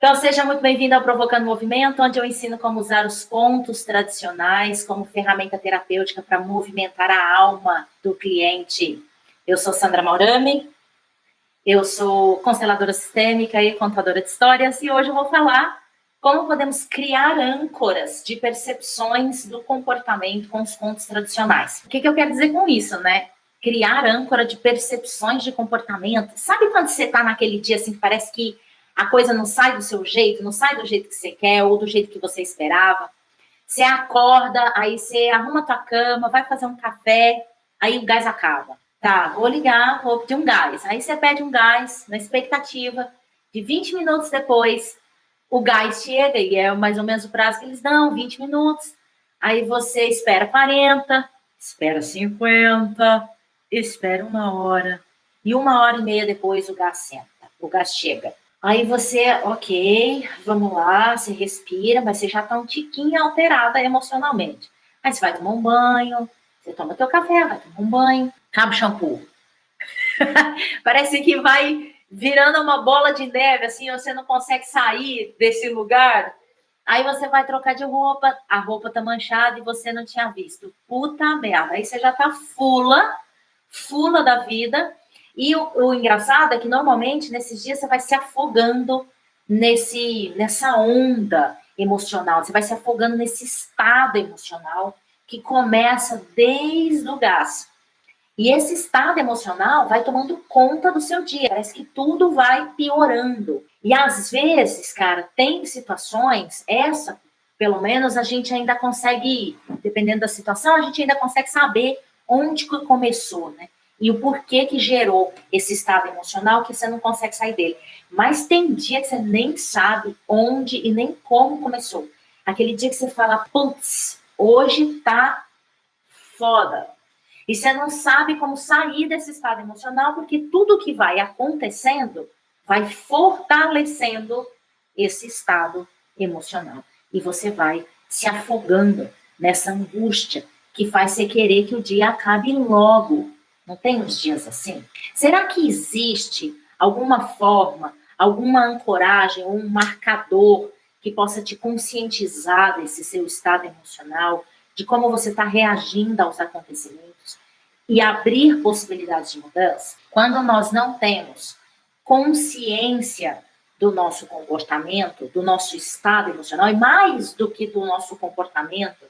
Então, seja muito bem-vindo ao Provocando Movimento, onde eu ensino como usar os contos tradicionais como ferramenta terapêutica para movimentar a alma do cliente. Eu sou Sandra Maurami, eu sou consteladora sistêmica e contadora de histórias, e hoje eu vou falar como podemos criar âncoras de percepções do comportamento com os contos tradicionais. O que eu quero dizer com isso, né? Criar âncora de percepções de comportamento. Sabe quando você está naquele dia assim que parece que a coisa não sai do seu jeito, não sai do jeito que você quer ou do jeito que você esperava? Você acorda, aí você arruma a tua cama, vai fazer um café, aí o gás acaba. Tá, vou ligar, vou pedir um gás. Aí você pede um gás na expectativa de 20 minutos depois, o gás chega, e é mais ou menos o prazo que eles dão, 20 minutos. Aí você espera 40, espera 50, espera 1 hora. E 1 hora e meia depois o gás chega. Aí você, ok, vamos lá, você respira, mas você já está um tiquinho alterada emocionalmente. Aí você vai tomar um banho, você toma teu café, vai tomar um banho, acaba o shampoo. Parece que vai virando uma bola de neve, assim, você não consegue sair desse lugar. Aí você vai trocar de roupa, a roupa tá manchada e você não tinha visto. Puta merda, aí você já tá fula da vida. E o engraçado é que normalmente nesses dias você vai se afogando nessa onda emocional, você vai se afogando nesse estado emocional que começa desde o gás. E esse estado emocional vai tomando conta do seu dia, parece que tudo vai piorando. E às vezes, cara, tem situações, pelo menos a gente ainda consegue, dependendo da situação, a gente ainda consegue saber onde que começou, né? E o porquê que gerou esse estado emocional que você não consegue sair dele. Mas tem dia que você nem sabe onde e nem como começou. Aquele dia que você fala, putz, hoje tá foda. E você não sabe como sair desse estado emocional, porque tudo que vai acontecendo vai fortalecendo esse estado emocional. E você vai se afogando nessa angústia que faz você querer que o dia acabe logo. Não tem uns dias assim? Será que existe alguma forma, alguma ancoragem ou um marcador que possa te conscientizar desse seu estado emocional, de como você está reagindo aos acontecimentos e abrir possibilidades de mudança? Quando nós não temos consciência do nosso comportamento, do nosso estado emocional, e mais do que do nosso comportamento,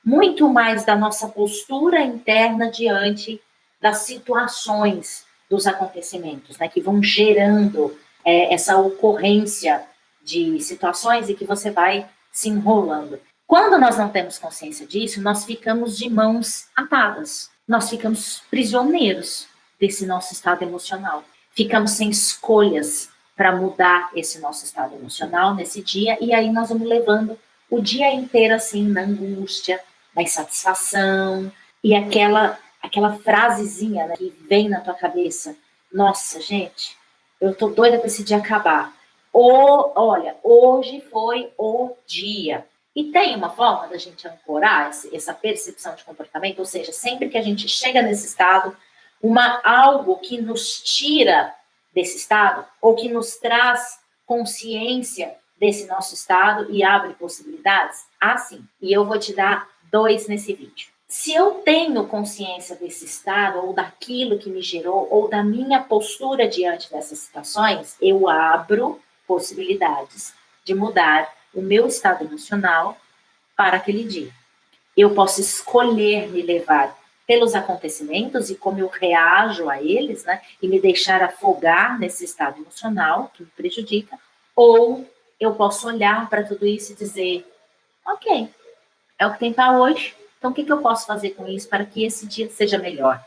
muito mais da nossa postura interna diante das situações, dos acontecimentos, né, que vão gerando essa ocorrência de situações e que você vai se enrolando. Quando nós não temos consciência disso, nós ficamos de mãos atadas, nós ficamos prisioneiros desse nosso estado emocional, ficamos sem escolhas para mudar esse nosso estado emocional nesse dia, e aí nós vamos levando o dia inteiro assim, na angústia, na insatisfação, e aquela frasezinha, né, que vem na tua cabeça, nossa, gente, eu tô doida para esse dia acabar. Olha, hoje foi o dia. E tem uma forma da gente ancorar essa percepção de comportamento, ou seja, sempre que a gente chega nesse estado, algo que nos tira desse estado, ou que nos traz consciência desse nosso estado e abre possibilidades? Sim. E eu vou te dar 2 nesse vídeo. Se eu tenho consciência desse estado, ou daquilo que me gerou, ou da minha postura diante dessas situações, eu abro possibilidades de mudar o meu estado emocional para aquele dia. Eu posso escolher me levar pelos acontecimentos e como eu reajo a eles, né, e me deixar afogar nesse estado emocional que me prejudica, ou eu posso olhar para tudo isso e dizer, ok, é o que tem para hoje, então o que eu posso fazer com isso para que esse dia seja melhor?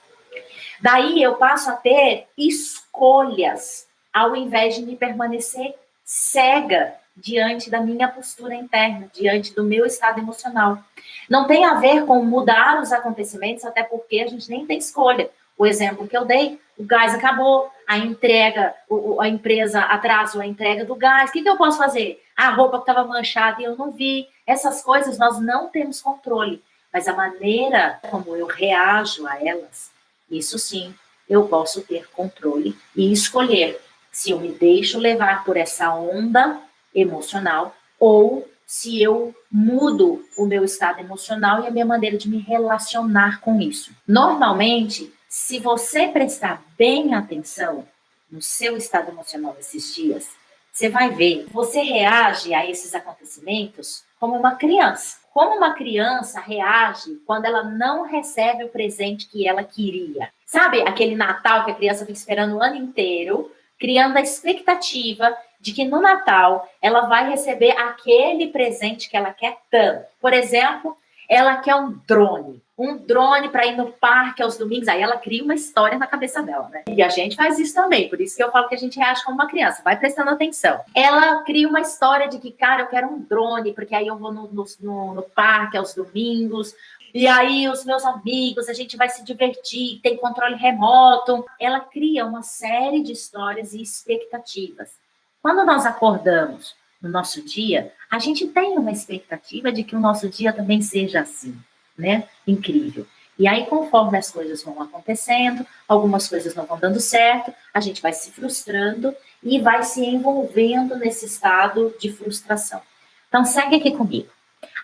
Daí eu passo a ter escolhas, ao invés de me permanecer cega diante da minha postura interna, diante do meu estado emocional. Não tem a ver com mudar os acontecimentos, até porque a gente nem tem escolha. O exemplo que eu dei, o gás acabou, a empresa atrasou a entrega do gás, o que eu posso fazer? A roupa estava manchada e eu não vi. Essas coisas nós não temos controle, mas a maneira como eu reajo a elas, isso sim, eu posso ter controle e escolher se eu me deixo levar por essa onda emocional ou se eu mudo o meu estado emocional e a minha maneira de me relacionar com isso. Normalmente, se você prestar bem atenção no seu estado emocional nesses dias, você vai ver, você reage a esses acontecimentos como uma criança. Como uma criança reage quando ela não recebe o presente que ela queria. Sabe aquele Natal que a criança fica esperando o ano inteiro, criando a expectativa de que no Natal ela vai receber aquele presente que ela quer tanto. Por exemplo, ela quer um drone para ir no parque aos domingos. Aí ela cria uma história na cabeça dela, né? E a gente faz isso também, por isso que eu falo que a gente reage como uma criança, vai prestando atenção. Ela cria uma história de que, cara, eu quero um drone, porque aí eu vou no parque aos domingos, e aí os meus amigos, a gente vai se divertir, tem controle remoto. Ela cria uma série de histórias e expectativas. Quando nós acordamos no nosso dia, a gente tem uma expectativa de que o nosso dia também seja assim, né? Incrível. E aí, conforme as coisas vão acontecendo, algumas coisas não vão dando certo, a gente vai se frustrando e vai se envolvendo nesse estado de frustração. Então, segue aqui comigo.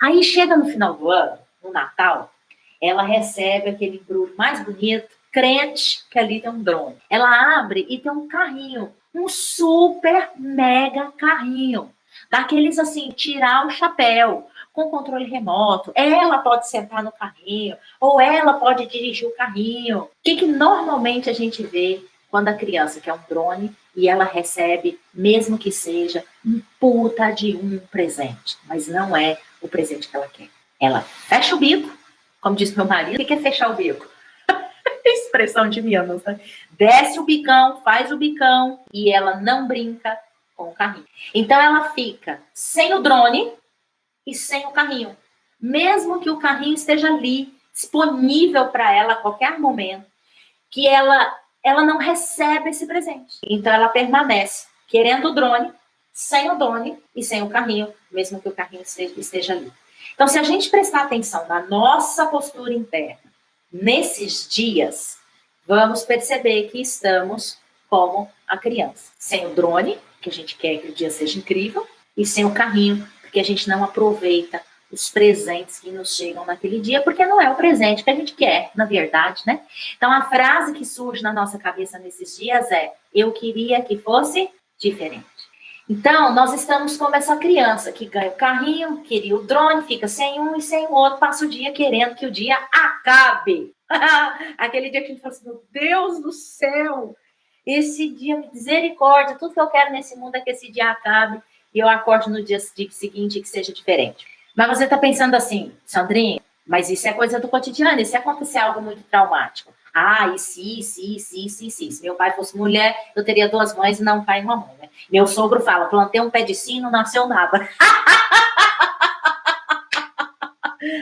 Aí, chega no final do ano, no Natal, ela recebe aquele embrulho mais bonito, crente que ali tem um drone. Ela abre e tem um carrinho, um super mega carrinho. Daqueles assim, tirar o chapéu, com controle remoto. Ela pode sentar no carrinho, ou ela pode dirigir o carrinho. O que normalmente a gente vê quando a criança quer um drone e ela recebe, mesmo que seja um puta de um presente, mas não é o presente que ela quer. Ela fecha o bico, como disse meu marido. O que é fechar o bico? Expressão de Minas, né? Desce o bicão, faz o bicão e ela não brinca com o carrinho. Então ela fica sem o drone e sem o carrinho. Mesmo que o carrinho esteja ali, disponível para ela a qualquer momento, que ela não recebe esse presente. Então ela permanece querendo o drone, sem o drone e sem o carrinho, mesmo que o carrinho esteja ali. Então, se a gente prestar atenção na nossa postura interna, nesses dias, vamos perceber que estamos como a criança. Sem o drone, que a gente quer que o dia seja incrível, e sem o carrinho, porque a gente não aproveita os presentes que nos chegam naquele dia, porque não é o presente que a gente quer, na verdade, né? Então, a frase que surge na nossa cabeça nesses dias é: eu queria que fosse diferente. Então, nós estamos como essa criança que ganha o carrinho, queria o drone, fica sem um e sem o outro, passa o dia querendo que o dia acabe. Aquele dia que a gente fala assim: meu Deus do céu, esse dia, misericórdia, tudo que eu quero nesse mundo é que esse dia acabe e eu acorde no dia seguinte e que seja diferente. Mas você está pensando assim, Sandrinha, mas isso é coisa do cotidiano, e se acontecer algo muito traumático? Ah, e se meu pai fosse mulher, eu teria duas mães e não um pai e uma mãe, né? Meu sogro fala: plantei um pé de sino, não nasceu nada.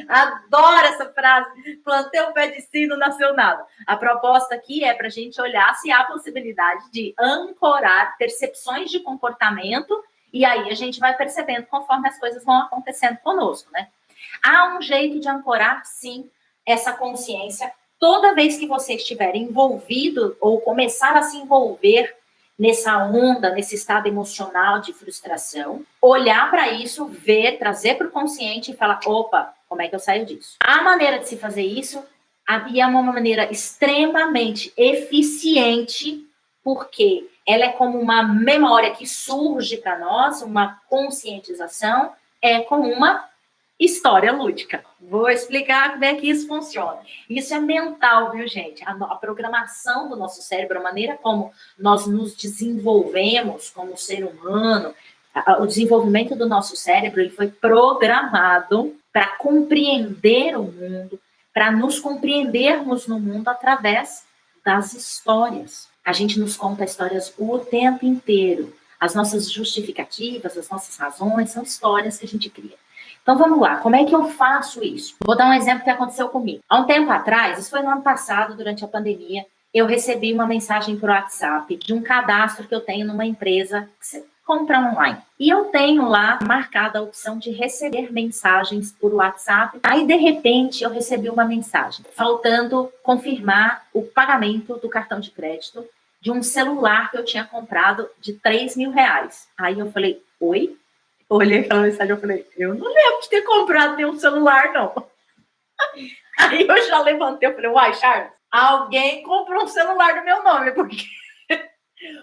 Adoro essa frase. Plantei um pé de sino, não nasceu nada. A proposta aqui é para a gente olhar se há possibilidade de ancorar percepções de comportamento, e aí a gente vai percebendo conforme as coisas vão acontecendo conosco, né? Há um jeito de ancorar, sim, essa consciência toda vez que você estiver envolvido ou começar a se envolver nessa onda, nesse estado emocional de frustração, olhar para isso, ver, trazer para o consciente e falar: opa, como é que eu saio disso? A maneira de se fazer isso é uma maneira extremamente eficiente, porque ela é como uma memória que surge para nós, uma conscientização, é com uma história lúdica. Vou explicar como é que isso funciona. Isso é mental, viu, gente? A programação do nosso cérebro, a maneira como nós nos desenvolvemos como ser humano, o desenvolvimento do nosso cérebro, ele foi programado para compreender o mundo, para nos compreendermos no mundo através das histórias. A gente nos conta histórias o tempo inteiro. As nossas justificativas, as nossas razões, são histórias que a gente cria. Então vamos lá, como é que eu faço isso? Vou dar um exemplo que aconteceu comigo. Há um tempo atrás, isso foi no ano passado, durante a pandemia, eu recebi uma mensagem por WhatsApp de um cadastro que eu tenho numa empresa que você compra online. E eu tenho lá marcada a opção de receber mensagens por WhatsApp. Aí, de repente, eu recebi uma mensagem faltando confirmar o pagamento do cartão de crédito de um celular que eu tinha comprado de R$3.000. Aí eu falei: oi? Eu olhei aquela mensagem e falei, eu não lembro de ter comprado nenhum celular, não. Aí eu já levantei, eu falei, uai, Charles, alguém comprou um celular no meu nome,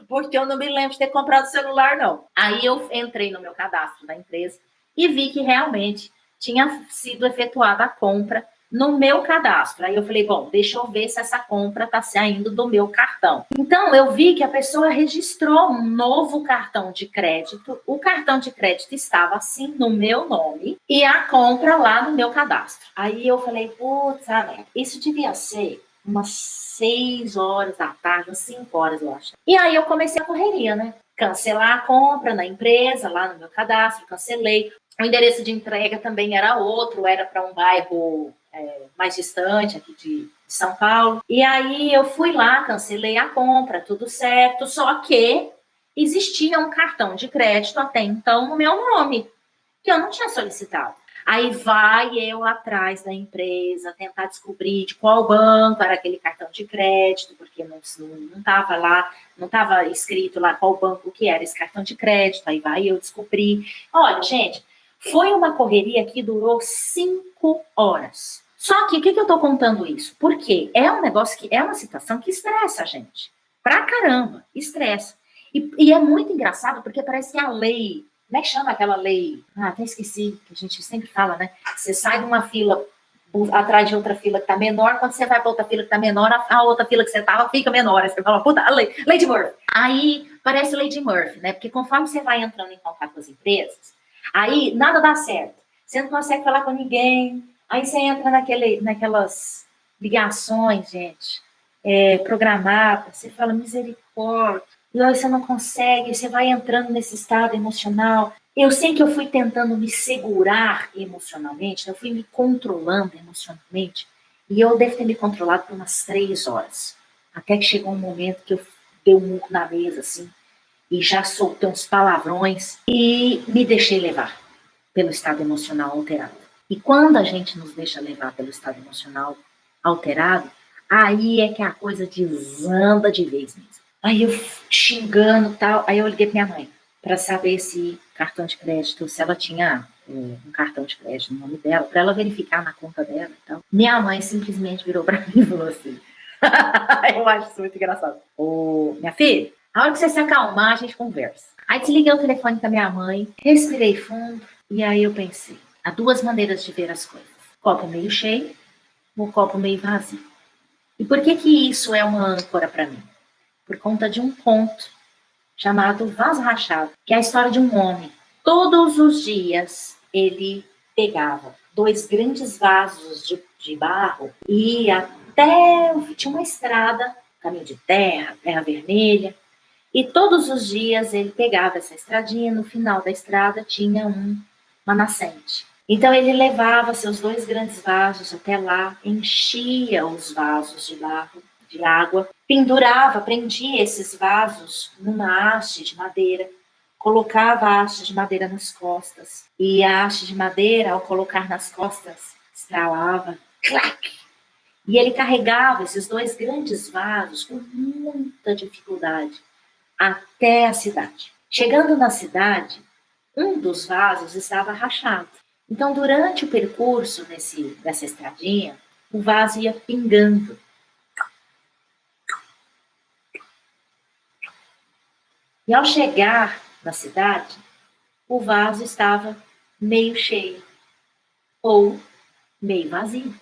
porque eu não me lembro de ter comprado celular, não. Aí eu entrei no meu cadastro da empresa e vi que realmente tinha sido efetuada a compra no meu cadastro. Aí eu falei, bom, deixa eu ver se essa compra está saindo do meu cartão. Então eu vi que a pessoa registrou um novo cartão de crédito. O cartão de crédito estava assim no meu nome e a compra lá no meu cadastro. Aí eu falei, putz, isso devia ser umas 6 horas da tarde, umas 5 horas, eu acho. E aí eu comecei a correria, né? Cancelar a compra na empresa, lá no meu cadastro, cancelei. O endereço de entrega também era outro, era para um bairro mais distante aqui de São Paulo. E aí eu fui lá, cancelei a compra, tudo certo, só que existia um cartão de crédito até então no meu nome, que eu não tinha solicitado. Aí vai eu atrás da empresa tentar descobrir de qual banco era aquele cartão de crédito, porque não estava lá, não estava escrito lá qual banco que era esse cartão de crédito. Aí vai eu descobrir. Olha, gente, foi uma correria que durou 5 horas. Só que o que eu estou contando isso? Porque é um negócio que é uma situação que estressa a gente. Pra caramba, estressa. E é muito engraçado porque parece que a lei, como é que chama aquela lei? Até esqueci, que a gente sempre fala, né? Você sai de uma fila atrás de outra fila que tá menor, quando você vai para outra fila que tá menor, a outra fila que você tava fica menor. Aí você fala, puta, a lei de Murphy. Aí parece lei de Murphy, né? Porque conforme você vai entrando em contato com as empresas, aí nada dá certo. Você não consegue falar com ninguém. Aí você entra naquelas ligações, gente, programadas. Você fala, misericórdia. E aí você não consegue, você vai entrando nesse estado emocional. Eu sei que eu fui tentando me segurar emocionalmente, eu fui me controlando emocionalmente, e eu devo ter me controlado por umas 3 horas. Até que chegou um momento que eu dei um murro na mesa, assim, e já soltei uns palavrões e me deixei levar pelo estado emocional alterado. E quando a gente nos deixa levar pelo estado emocional alterado, aí é que a coisa desanda de vez mesmo. Aí eu xingando e tal, aí eu liguei pra minha mãe para saber se cartão de crédito, se ela tinha um cartão de crédito no nome dela, para ela verificar na conta dela e tal. Minha mãe simplesmente virou para mim e falou assim, eu acho isso muito engraçado. Ô, minha filha, a hora que você se acalmar, a gente conversa. Aí desliguei o telefone com a minha mãe, respirei fundo, e aí eu pensei, há 2 maneiras de ver as coisas. Copo meio cheio, ou copo meio vazio. E por que que isso é uma âncora para mim? Por conta de um conto chamado Vaso Rachado, que é a história de um homem. Todos os dias ele pegava 2 grandes vasos de barro e ia até tinha uma estrada, caminho de terra, terra vermelha, e todos os dias ele pegava essa estradinha, no final da estrada tinha uma nascente. Então ele levava seus 2 grandes vasos até lá, enchia os vasos de barro, de água, pendurava, prendia esses vasos numa haste de madeira, colocava a haste de madeira nas costas. E a haste de madeira, ao colocar nas costas, estralava, clac! E ele carregava esses 2 grandes vasos com muita dificuldade até a cidade. Chegando na cidade, um dos vasos estava rachado. Então, durante o percurso dessa estradinha, o vaso ia pingando. E ao chegar na cidade, o vaso estava meio cheio ou meio vazio.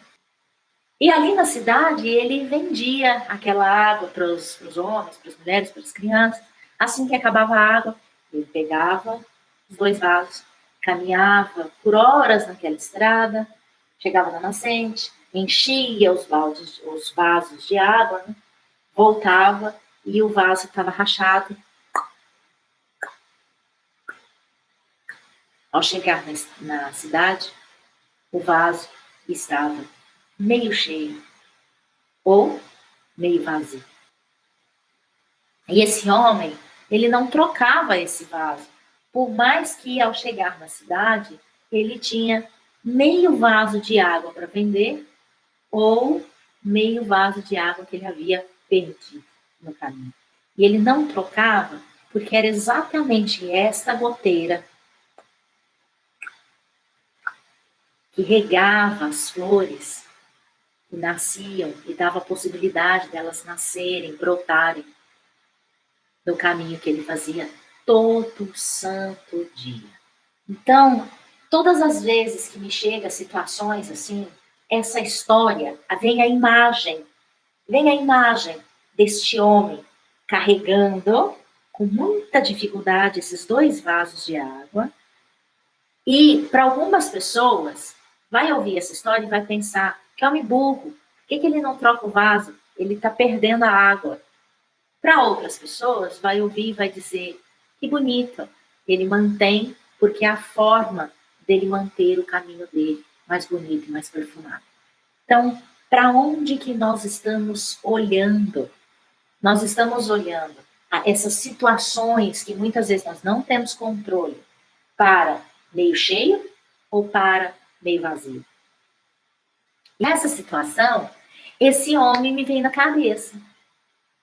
E ali na cidade, ele vendia aquela água para os homens, para as mulheres, para as crianças. Assim que acabava a água, ele pegava os 2 vasos, caminhava por horas naquela estrada, chegava na nascente, enchia os vasos de água, né? Voltava e o vaso estava rachado. Ao chegar na cidade, o vaso estava meio cheio ou meio vazio. E esse homem, ele não trocava esse vaso, por mais que ao chegar na cidade, ele tinha meio vaso de água para vender ou meio vaso de água que ele havia perdido no caminho. E ele não trocava porque era exatamente esta goteira e regava as flores que nasciam e dava a possibilidade delas nascerem, brotarem no caminho que ele fazia todo santo dia. Então, todas as vezes que me chega situações assim, essa história, vem a imagem deste homem carregando com muita dificuldade esses 2 vasos de água. E para algumas pessoas, vai ouvir essa história e vai pensar, que homem burro, por que ele não troca o vaso? Ele está perdendo a água. Para outras pessoas, vai ouvir e vai dizer, que bonito, ele mantém, porque é a forma dele manter o caminho dele mais bonito e mais perfumado. Então, para onde que nós estamos olhando? Nós estamos olhando a essas situações que muitas vezes nós não temos controle, para meio cheio ou para meio vazio. Nessa situação, esse homem me veio na cabeça.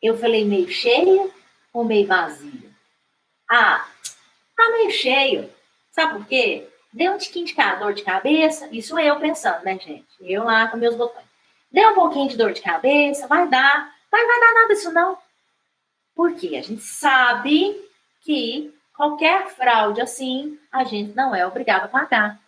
Eu falei meio cheio ou meio vazio? Ah, tá meio cheio. Sabe por quê? Deu um tiquinho de dor de cabeça, isso eu pensando, né, gente? Eu lá com meus botões. Deu um pouquinho de dor de cabeça, vai dar nada isso não. Porque a gente sabe que qualquer fraude assim, a gente não é obrigado a pagar.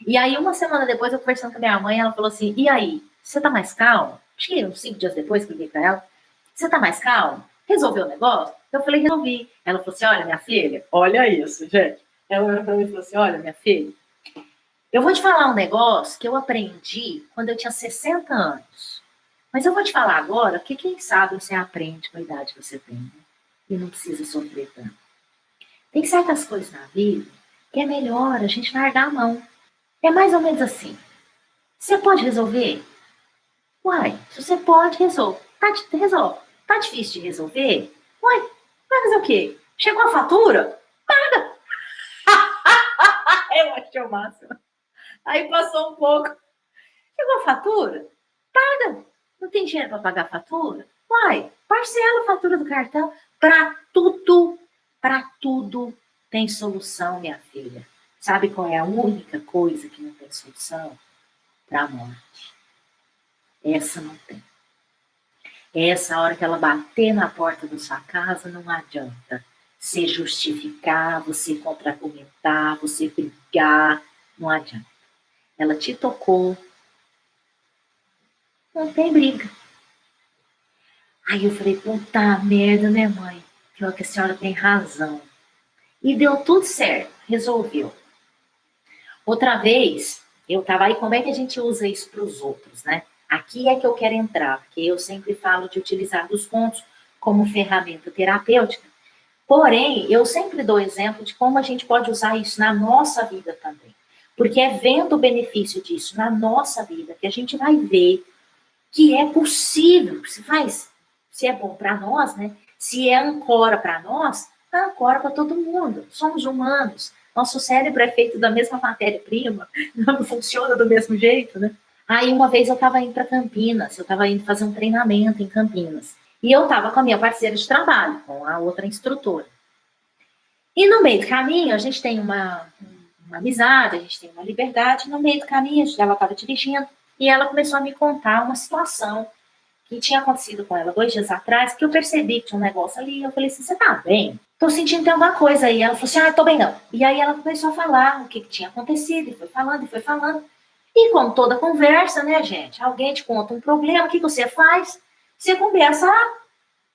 E aí, uma semana depois, eu conversando com a minha mãe, ela falou assim, e aí, você tá mais calma? Acho que uns 5 dias depois que eu liguei pra ela, você tá mais calma? Resolveu o negócio? Eu falei, resolvi. Ela falou assim, olha, minha filha, olha isso, gente. Ela olhou pra mim e falou assim, olha, minha filha, eu vou te falar um negócio que eu aprendi quando eu tinha 60 anos. Mas eu vou te falar agora, porque quem sabe você aprende com a idade que você tem, né? E não precisa sofrer tanto. Tem certas coisas na vida que é melhor a gente largar a mão. É mais ou menos assim. Você pode resolver? Uai, se você pode, resolve. Resolve. Tá difícil de resolver? Uai, vai fazer o quê? Chegou a fatura? Paga! Eu achei o máximo. Aí passou um pouco. Chegou a fatura? Paga! Não tem dinheiro para pagar a fatura? Uai, parcela a fatura do cartão. Para tudo tem solução, minha filha. Sabe qual é a única coisa que não tem solução? Para a morte. Essa não tem. Essa hora que ela bater na porta da sua casa, não adianta. Você justificar, você contra-argumentar, você brigar, não adianta. Ela te tocou, não tem briga. Aí eu falei, puta merda, né, mãe? Pior que a senhora tem razão. E deu tudo certo, resolveu. Outra vez, eu tava aí, como é que a gente usa isso para os outros, né? Aqui é que eu quero entrar, porque eu sempre falo de utilizar dos contos como ferramenta terapêutica. Porém, eu sempre dou exemplo de como a gente pode usar isso na nossa vida também. Porque é vendo o benefício disso na nossa vida que a gente vai ver que é possível, se é bom para nós, né? Se é ancora para nós, ancora para todo mundo. Somos humanos. Nosso cérebro é feito da mesma matéria-prima, não funciona do mesmo jeito, né? Aí uma vez eu estava indo para Campinas, eu estava indo fazer um treinamento em Campinas. E eu estava com a minha parceira de trabalho, com a outra instrutora. E no meio do caminho, a gente tem uma amizade, a gente tem uma liberdade. No meio do caminho, ela estava dirigindo e ela começou a me contar uma situação que tinha acontecido com ela 2 dias atrás, que eu percebi que tinha um negócio ali. Eu falei assim, você tá bem? Tô sentindo que tem alguma coisa aí. Ela falou assim, tô bem não. E aí ela começou a falar o que tinha acontecido, e foi falando, e foi falando. E como toda conversa, né, gente? Alguém te conta um problema, o que você faz? Você começa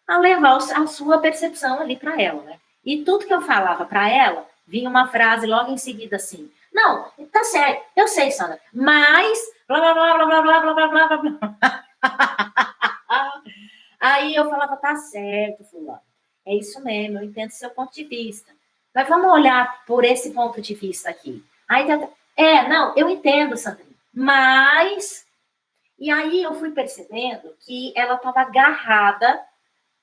a levar a sua percepção ali para ela, né? E tudo que eu falava para ela, vinha uma frase logo em seguida assim, não, tá certo, eu sei, Sandra, mas blá, blá, blá, blá, blá, blá, blá, blá, blá, blá. Aí eu falava, tá certo, fulano, é isso mesmo, eu entendo seu ponto de vista, mas vamos olhar por esse ponto de vista aqui. Aí, não, eu entendo, Sandrinha, mas... E aí eu fui percebendo que ela estava agarrada,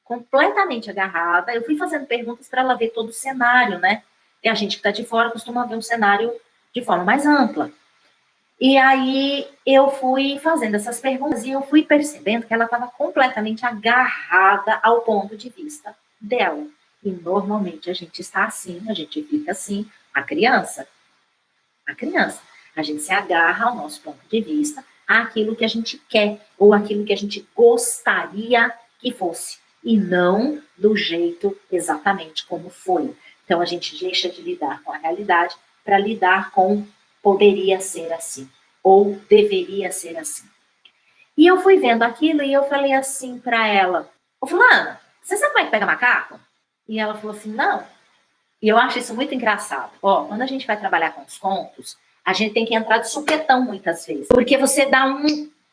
completamente agarrada. Eu fui fazendo perguntas para ela ver todo o cenário, né? E a gente que está de fora costuma ver um cenário de forma mais ampla. E aí eu fui fazendo essas perguntas e eu fui percebendo que ela estava completamente agarrada ao ponto de vista dela. E normalmente a gente está assim, a gente fica assim, a criança. A gente se agarra ao nosso ponto de vista, àquilo que a gente quer, ou aquilo que a gente gostaria que fosse, e não do jeito exatamente como foi. Então, a gente deixa de lidar com a realidade para lidar com poderia ser assim, ou deveria ser assim. E eu fui vendo aquilo e eu falei assim para ela, ô fulana, você sabe como é que pega macaco? E ela falou assim, não. E eu acho isso muito engraçado. Ó, quando a gente vai trabalhar com os contos, a gente tem que entrar de supetão muitas vezes. Porque você dá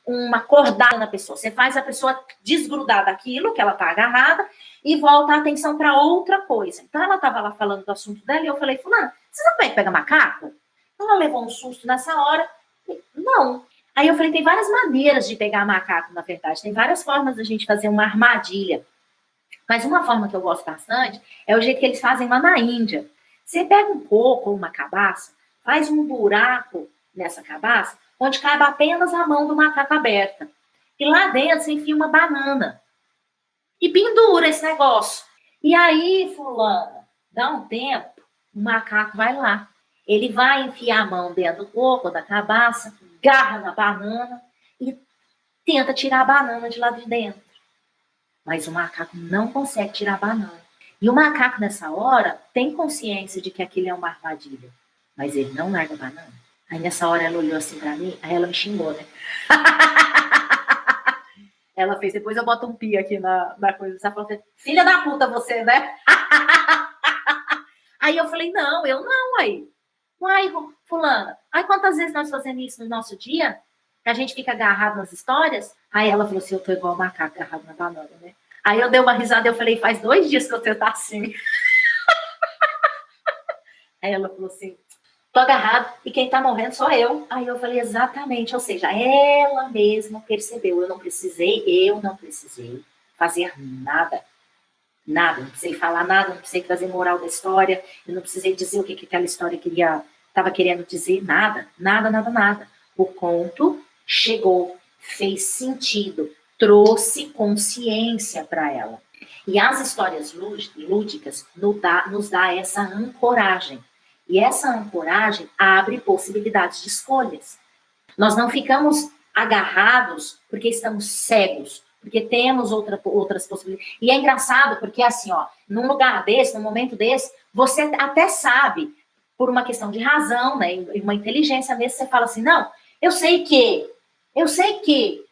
uma acordada na pessoa. Você faz a pessoa desgrudar daquilo que ela tá agarrada e volta a atenção para outra coisa. Então ela estava lá falando do assunto dela e eu falei, fulana, você sabe como é que pega macaco? Ela levou um susto nessa hora. Não. Aí eu falei, tem várias maneiras de pegar macaco, na verdade. Tem várias formas da gente fazer uma armadilha. Mas uma forma que eu gosto bastante é o jeito que eles fazem lá na Índia. Você pega um coco ou uma cabaça, faz um buraco nessa cabaça, onde cabe apenas a mão do macaco aberta. E lá dentro você enfia uma banana. E pendura esse negócio. E aí, fulana, dá um tempo, o macaco vai lá. Ele vai enfiar a mão dentro do coco, da cabaça, agarra na banana e tenta tirar a banana de lá de dentro. Mas o macaco não consegue tirar a banana. E o macaco, nessa hora, tem consciência de que aquilo é uma armadilha. Mas ele não larga a banana. Aí, nessa hora, ela olhou assim pra mim, aí ela me xingou, né? Ela fez, depois eu boto um pi aqui na coisa. Ela falou assim, filha da puta você, né? Aí eu falei, não, eu não, aí. Uai, fulana, aí quantas vezes nós fazemos isso no nosso dia? Que a gente fica agarrado nas histórias? Aí ela falou assim, eu tô igual o macaco agarrado na banana, né? Aí eu dei uma risada e eu falei, faz 2 dias que você tá assim. Aí ela falou assim, tô agarrado e quem tá morrendo sou eu. Aí eu falei, exatamente, ou seja, ela mesma percebeu, eu não precisei fazer nada. Nada, não precisei falar nada, não precisei trazer moral da história, eu não precisei dizer o que aquela história estava querendo dizer, nada. O conto chegou, fez sentido, trouxe consciência para ela. E as histórias lúdicas nos dá essa ancoragem. E essa ancoragem abre possibilidades de escolhas. Nós não ficamos agarrados porque estamos cegos, porque temos outras possibilidades. E é engraçado porque, assim, ó, num lugar desse, num momento desse, você até sabe, por uma questão de razão, né, uma inteligência mesmo, você fala assim, não, eu sei que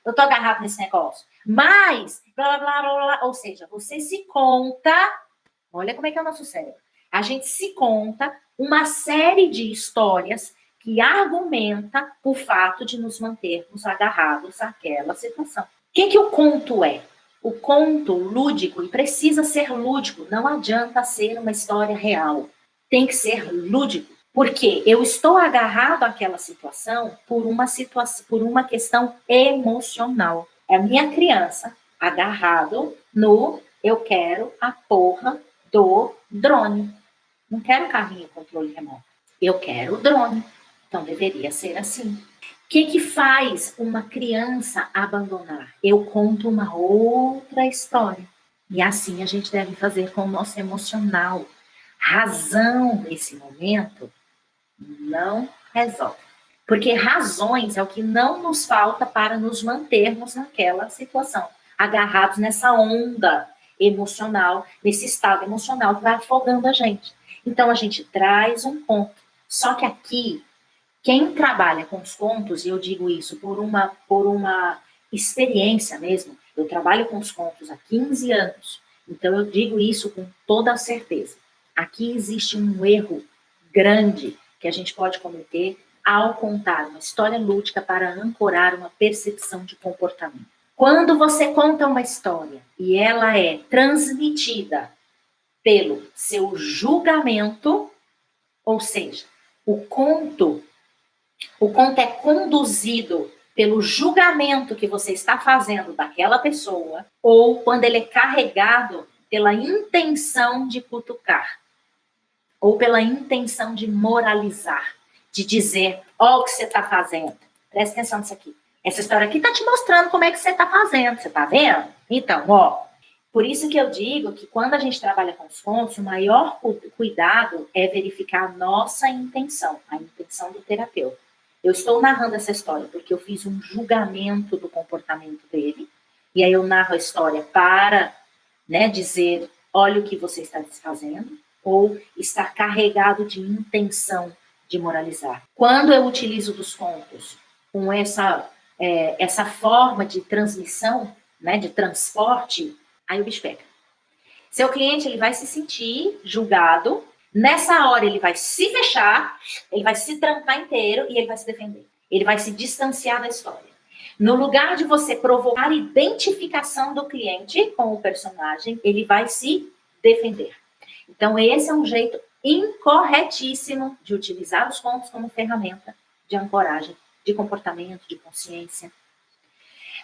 eu tô agarrado nesse negócio, mas, blá, blá, blá, blá, ou seja, você se conta, olha como é que é o nosso cérebro, a gente se conta uma série de histórias que argumenta o fato de nos mantermos agarrados àquela situação. O que o conto é? O conto lúdico, e precisa ser lúdico, não adianta ser uma história real. Tem que ser lúdico, porque eu estou agarrado àquela situação por uma questão emocional. É a minha criança agarrado no eu quero a porra do drone. Não quero carrinho controle remoto. Eu quero o drone. Então deveria ser assim. O que faz uma criança abandonar? Eu conto uma outra história. E assim a gente deve fazer com o nosso emocional. Razão nesse momento não resolve. Porque razões é o que não nos falta para nos mantermos naquela situação, agarrados nessa onda emocional, nesse estado emocional que vai afogando a gente. Então a gente traz um conto. Só que aqui, quem trabalha com os contos, e eu digo isso por uma experiência mesmo, eu trabalho com os contos há 15 anos, então eu digo isso com toda a certeza. Aqui existe um erro grande que a gente pode cometer ao contar uma história lúdica para ancorar uma percepção de comportamento. Quando você conta uma história e ela é transmitida pelo seu julgamento, ou seja, o conto é conduzido pelo julgamento que você está fazendo daquela pessoa, ou quando ele é carregado pela intenção de cutucar, ou pela intenção de moralizar, de dizer, ó, o que você está fazendo. Presta atenção nisso aqui. Essa história aqui está te mostrando como é que você está fazendo, você está vendo? Então, ó, por isso que eu digo que quando a gente trabalha com os contos, o maior cuidado é verificar a nossa intenção, a intenção do terapeuta. Eu estou narrando essa história porque eu fiz um julgamento do comportamento dele, e aí eu narro a história para, né, dizer, olha o que você está fazendo, ou está carregado de intenção de moralizar. Quando eu utilizo dos contos com essa forma de transmissão, né, de transporte, aí o bicho pega. Seu cliente ele vai se sentir julgado. Nessa hora ele vai se fechar, ele vai se trancar inteiro e ele vai se defender. Ele vai se distanciar da história. No lugar de você provocar a identificação do cliente com o personagem, ele vai se defender. Então esse é um jeito incorretíssimo de utilizar os contos como ferramenta de ancoragem, de comportamento, de consciência.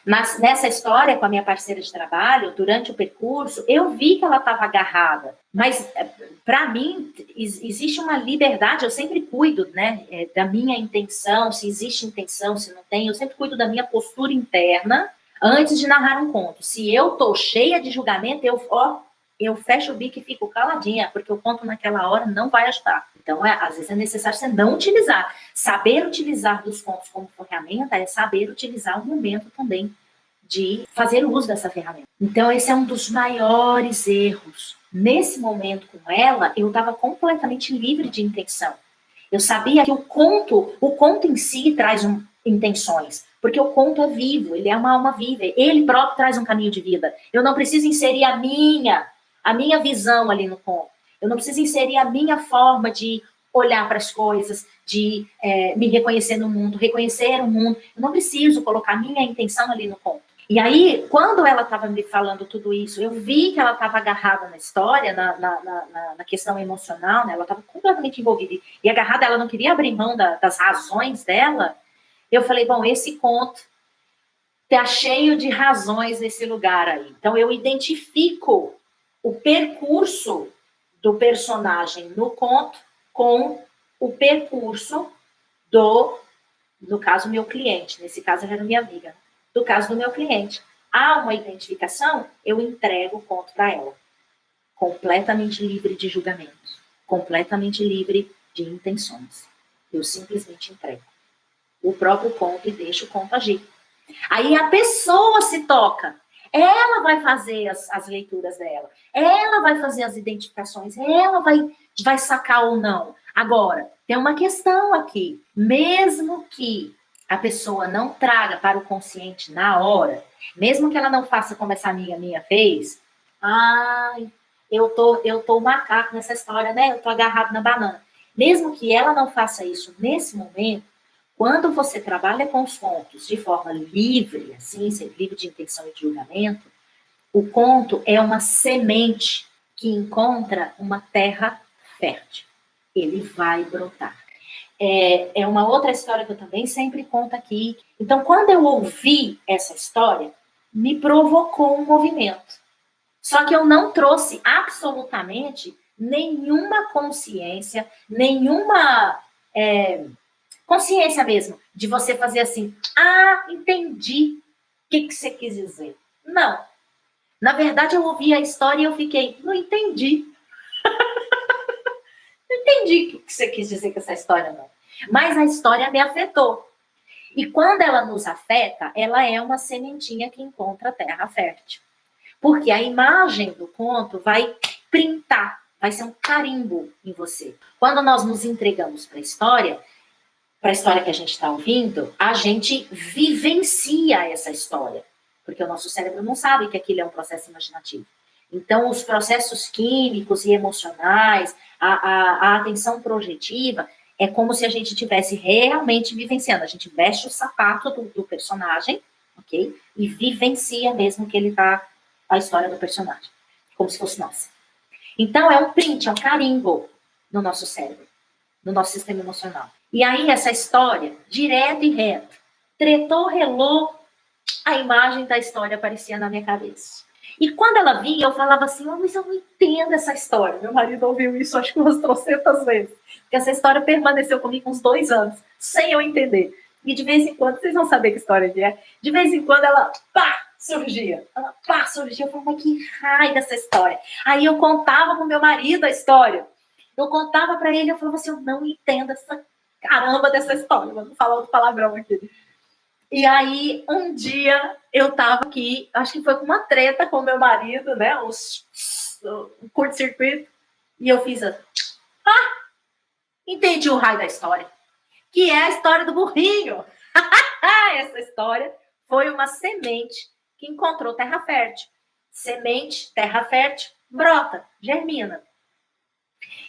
Mas nessa história com a minha parceira de trabalho, durante o percurso, eu vi que ela estava agarrada. Mas, para mim, existe uma liberdade, eu sempre cuido, né, da minha intenção, se existe intenção, se não tem, eu sempre cuido da minha postura interna antes de narrar um conto. Se eu estou cheia de julgamento, eu fecho o bico e fico caladinha, porque o conto naquela hora não vai ajudar. Então, às vezes é necessário você não utilizar. Saber utilizar dos contos como ferramenta é saber utilizar o momento também de fazer uso dessa ferramenta. Então, esse é um dos maiores erros. Nesse momento com ela, eu estava completamente livre de intenção. Eu sabia que o conto em si traz intenções, porque o conto é vivo, ele é uma alma viva, ele próprio traz um caminho de vida. Eu não preciso inserir a minha visão ali no conto. Eu não preciso inserir a minha forma de olhar para as coisas, de me reconhecer no mundo, reconhecer o mundo. Eu não preciso colocar a minha intenção ali no conto. E aí, quando ela estava me falando tudo isso, eu vi que ela estava agarrada na história, na questão emocional, né? Ela estava completamente envolvida. E agarrada, ela não queria abrir mão das razões dela. Eu falei, bom, esse conto está cheio de razões nesse lugar aí. Então, eu identifico o percurso do personagem no conto com o percurso no caso, meu cliente. Nesse caso, ela era minha amiga. No caso do meu cliente. Há uma identificação, eu entrego o conto para ela. Completamente livre de julgamentos. Completamente livre de intenções. Eu simplesmente entrego o próprio conto e deixo o conto agir. Aí a pessoa se toca. Ela vai fazer as leituras dela. Ela vai fazer as identificações. Ela vai sacar ou não. Agora, tem uma questão aqui. Mesmo que a pessoa não traga para o consciente na hora, mesmo que ela não faça como essa amiga minha fez, eu tô macaco nessa história, né? Eu tô agarrado na banana. Mesmo que ela não faça isso nesse momento, quando você trabalha com os contos de forma livre, assim, livre de intenção e de julgamento, o conto é uma semente que encontra uma terra fértil. Ele vai brotar. É uma outra história que eu também sempre conto aqui. Então, quando eu ouvi essa história, me provocou um movimento. Só que eu não trouxe absolutamente nenhuma consciência, nenhuma consciência mesmo, de você fazer assim, entendi o que você quis dizer. Não. Na verdade, eu ouvi a história e eu fiquei, não entendi. Não entendi o que você quis dizer com essa história, não. Mas a história me afetou. E quando ela nos afeta, ela é uma sementinha que encontra terra fértil. Porque a imagem do conto vai printar, vai ser um carimbo em você. Quando nós nos entregamos para a história que a gente está ouvindo, a gente vivencia essa história. Porque o nosso cérebro não sabe que aquilo é um processo imaginativo. Então, os processos químicos e emocionais, a atenção projetiva, é como se a gente estivesse realmente vivenciando. A gente veste o sapato do personagem, ok? E vivencia mesmo que ele está a história do personagem. Como se fosse nossa. Então, é um print, é um carimbo no nosso cérebro, no nosso sistema emocional. E aí, essa história, direto e reto, tretou, relou, a imagem da história aparecia na minha cabeça. E quando ela vinha, eu falava assim, mas eu não entendo essa história. Meu marido ouviu isso, acho que umas 300 vezes. Porque essa história permaneceu comigo uns 2 anos, sem eu entender. E de vez em quando, vocês vão saber que história que é, de vez em quando ela, surgia. Ela, surgia. Eu falava, mas que raio dessa história. Aí eu contava pro meu marido a história. Eu contava para ele, eu falava assim, eu não entendo caramba dessa história, vou falar outro palavrão aqui. E aí, um dia, eu tava aqui, acho que foi com uma treta com meu marido, né, um curto-circuito, e eu fiz assim, entendi o raio da história, que é a história do burrinho. Essa história foi uma semente que encontrou terra fértil. Semente, terra fértil, brota, germina.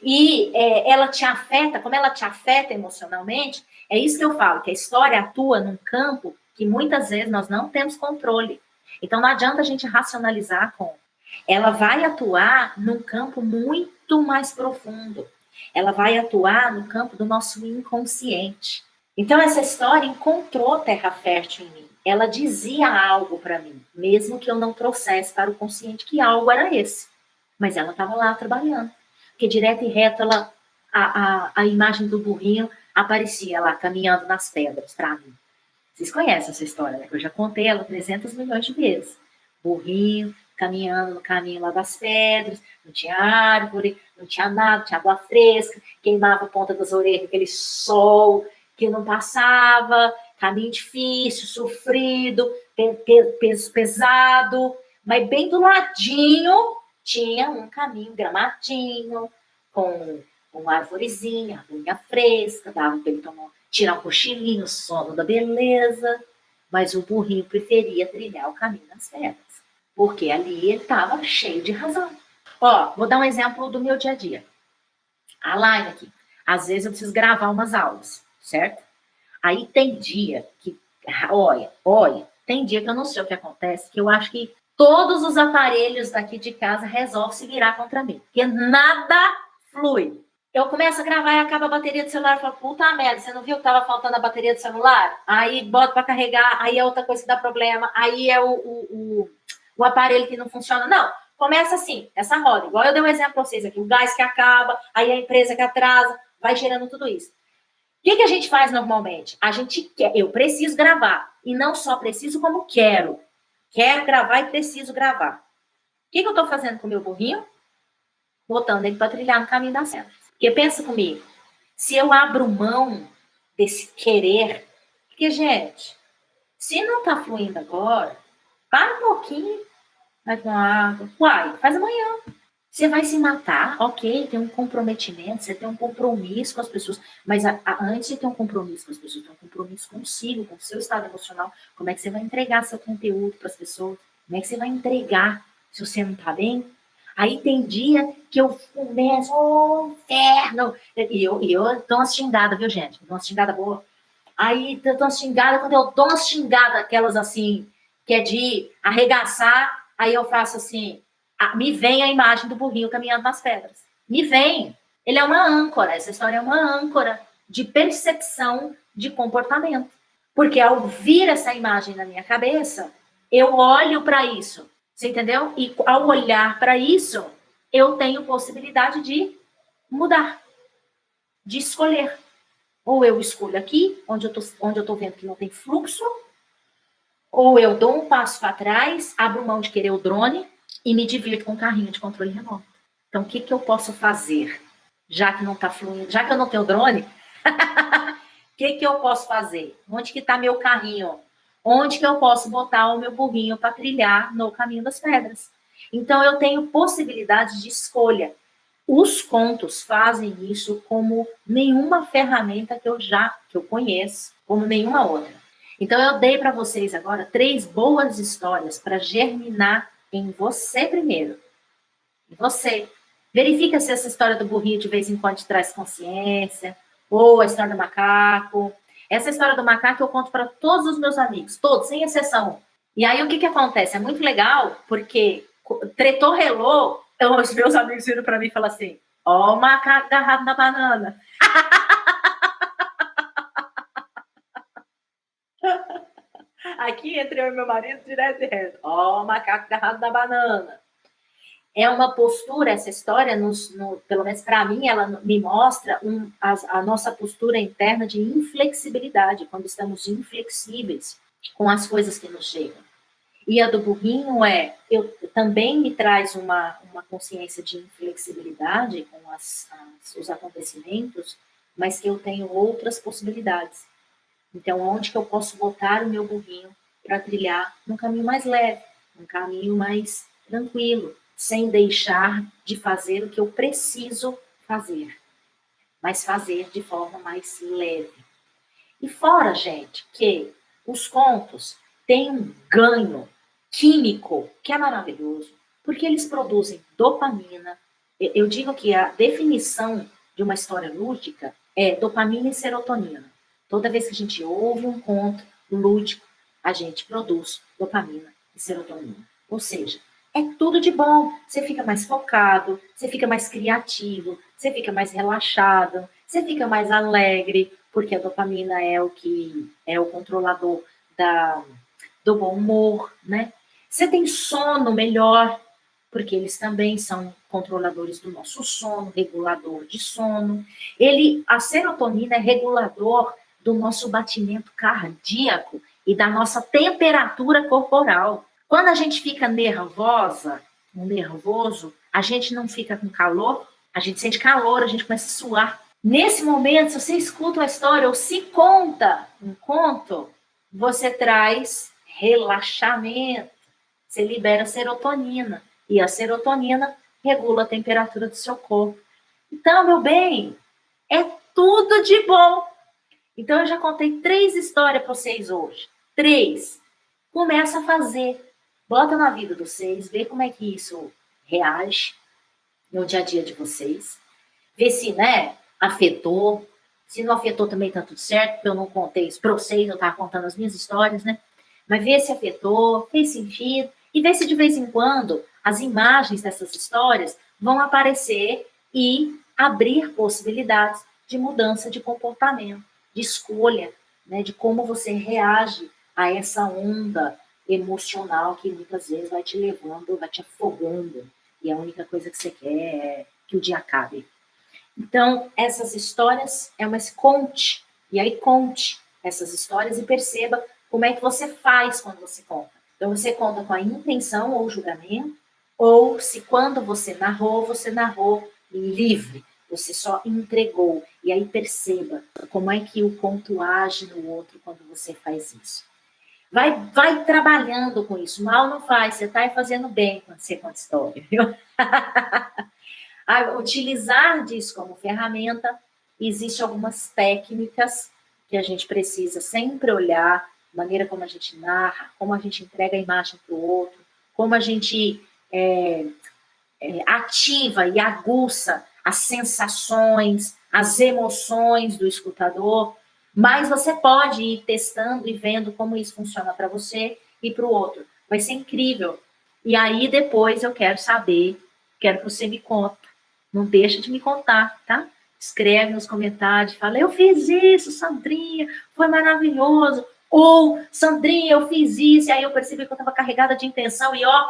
E ela te afeta, como ela te afeta emocionalmente, é isso que eu falo, que a história atua num campo que muitas vezes nós não temos controle. Então não adianta a gente racionalizar com. Ela vai atuar num campo muito mais profundo. Ela vai atuar no campo do nosso inconsciente. Então essa história encontrou terra fértil em mim. Ela dizia algo para mim, mesmo que eu não trouxesse para o consciente que algo era esse. Mas ela estava lá trabalhando. Porque direto e reto a imagem do burrinho aparecia lá caminhando nas pedras para mim. Vocês conhecem essa história, né? Eu já contei ela 300 milhões de vezes. Burrinho caminhando no caminho lá das pedras, não tinha árvore, não tinha nada, tinha água fresca, queimava a ponta das orelhas, aquele sol que não passava, caminho difícil, sofrido, peso pesado, mas bem do ladinho tinha um caminho gramadinho, com uma arvorezinha, unha fresca, dava para ele tirar um cochilinho, sono da beleza, mas o burrinho preferia trilhar o caminho das pedras, porque ali ele estava cheio de razão. Ó, vou dar um exemplo do meu dia a dia. A live aqui. Às vezes eu preciso gravar umas aulas, certo? Aí tem dia que, olha, tem dia que eu não sei o que acontece, que eu acho que todos os aparelhos daqui de casa resolvem se virar contra mim, porque nada flui. Eu começo a gravar e acaba a bateria do celular. Eu falo, puta merda, você não viu que tava faltando a bateria do celular? Aí boto para carregar, aí é outra coisa que dá problema, aí é o aparelho que não funciona. Não, começa assim, essa roda. Igual eu dei um exemplo para vocês aqui, o gás que acaba, aí a empresa que atrasa, vai gerando tudo isso. O que a gente faz normalmente? A gente quer, eu preciso gravar. E não só preciso, como quero. Quero gravar e preciso gravar. O que eu estou fazendo com o meu burrinho? Botando ele para trilhar no caminho das pedras. Porque pensa comigo, se eu abro mão desse querer, porque, gente, se não está fluindo agora, para um pouquinho, vai tomar água. Uai, faz amanhã. Você vai se matar, ok, tem um comprometimento, você tem um compromisso com as pessoas, mas antes de ter um compromisso com as pessoas, tem um compromisso consigo, com o seu estado emocional. Como é que você vai entregar seu conteúdo para as pessoas? Como é que você vai entregar se você não está bem? Aí tem dia que eu começo, inferno! E eu dou uma xingada, viu, gente? Dou uma xingada boa. Aí eu dou uma xingada, quando eu dou uma xingada, aquelas assim, que é de arregaçar, aí eu faço assim, me vem a imagem do burrinho caminhando nas pedras. Me vem. Ele é uma âncora, essa história é uma âncora de percepção de comportamento. Porque ao vir essa imagem na minha cabeça, eu olho para isso. Você entendeu? E ao olhar para isso, eu tenho possibilidade de mudar, de escolher. Ou eu escolho aqui, onde eu tô vendo que não tem fluxo, ou eu dou um passo para trás, abro mão de querer o drone e me divirto com o carrinho de controle remoto. Então, o que eu posso fazer? Já que não está fluindo, já que eu não tenho drone, o que eu posso fazer? Onde que está meu carrinho? Onde que eu posso botar o meu burrinho para trilhar no caminho das pedras? Então, eu tenho possibilidade de escolha. Os contos fazem isso como nenhuma ferramenta que eu conheço, como nenhuma outra. Então, eu dei para vocês agora 3 boas histórias para germinar em você primeiro. Em você. Verifica se essa história do burrinho de vez em quando te traz consciência, ou a história do macaco. Essa história do macaco eu conto para todos os meus amigos, todos, sem exceção. E aí, o que acontece? É muito legal, porque tretou, relou, os meus amigos viram para mim e falaram assim, ó o macaco agarrado na banana. Aqui entre eu e meu marido, direto e reto. Ó, o macaco agarrado na banana. É uma postura, essa história, pelo menos para mim, ela me mostra a nossa postura interna de inflexibilidade, quando estamos inflexíveis com as coisas que nos chegam. E a do burrinho também me traz uma consciência de inflexibilidade com os acontecimentos, mas que eu tenho outras possibilidades. Então, onde que eu posso botar o meu burrinho para trilhar num caminho mais leve, um caminho mais tranquilo, sem deixar de fazer o que eu preciso fazer, mas fazer de forma mais leve. E fora, gente, que os contos têm um ganho químico que é maravilhoso, porque eles produzem dopamina. Eu digo que a definição de uma história lúdica é dopamina e serotonina. Toda vez que a gente ouve um conto lúdico, a gente produz dopamina e serotonina. Ou seja, é tudo de bom. Você fica mais focado, você fica mais criativo, você fica mais relaxado, você fica mais alegre, porque a dopamina é o que é o controlador do bom humor, né? Você tem sono melhor, porque eles também são controladores do nosso sono, regulador de sono. A serotonina é regulador do nosso batimento cardíaco e da nossa temperatura corporal. Quando a gente fica nervosa, nervoso, a gente não fica com calor, a gente sente calor, a gente começa a suar. Nesse momento, se você escuta uma história ou se conta um conto, você traz relaxamento, você libera serotonina, e a serotonina regula a temperatura do seu corpo. Então, meu bem, é tudo de bom. Então, eu já contei 3 histórias para vocês hoje. 3. Começa a fazer. Bota na vida de vocês, vê como é que isso reage no dia a dia de vocês. Vê se, né, afetou. Se não afetou também tá tudo certo, porque eu não contei isso para vocês, eu estava contando as minhas histórias, né? Mas vê se afetou, fez sentido, e vê se de vez em quando as imagens dessas histórias vão aparecer e abrir possibilidades de mudança de comportamento, de escolha, né, de como você reage a essa onda emocional que muitas vezes vai te levando, vai te afogando, e a única coisa que você quer é que o dia acabe. Então, essas histórias conte, e aí conte essas histórias e perceba como é que você faz quando você conta. Então, você conta com a intenção ou julgamento, ou se quando você narrou livre, você só entregou. E aí perceba como é que o conto age no outro quando você faz isso. Vai trabalhando com isso. Mal não faz, você está fazendo bem quando você conta história, viu? Utilizar disso como ferramenta, existem algumas técnicas que a gente precisa sempre olhar, a maneira como a gente narra, como a gente entrega a imagem para o outro, como a gente ativa e aguça as sensações, as emoções do escutador, mas você pode ir testando e vendo como isso funciona para você e para o outro. Vai ser incrível. E aí depois eu quero saber, quero que você me conte. Não deixa de me contar, tá? Escreve nos comentários, fala, eu fiz isso, Sandrinha, foi maravilhoso. Ou, Sandrinha, eu fiz isso, e aí eu percebi que eu estava carregada de intenção e ó,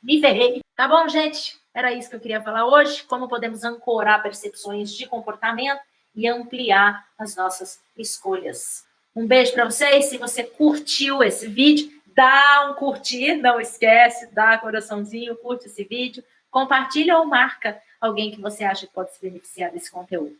me ferrei. Tá bom, gente? Era isso que eu queria falar hoje, como podemos ancorar percepções de comportamento e ampliar as nossas escolhas. Um beijo para vocês. Se você curtiu esse vídeo, dá um curtir, não esquece, dá coraçãozinho, curte esse vídeo, compartilha ou marca alguém que você acha que pode se beneficiar desse conteúdo.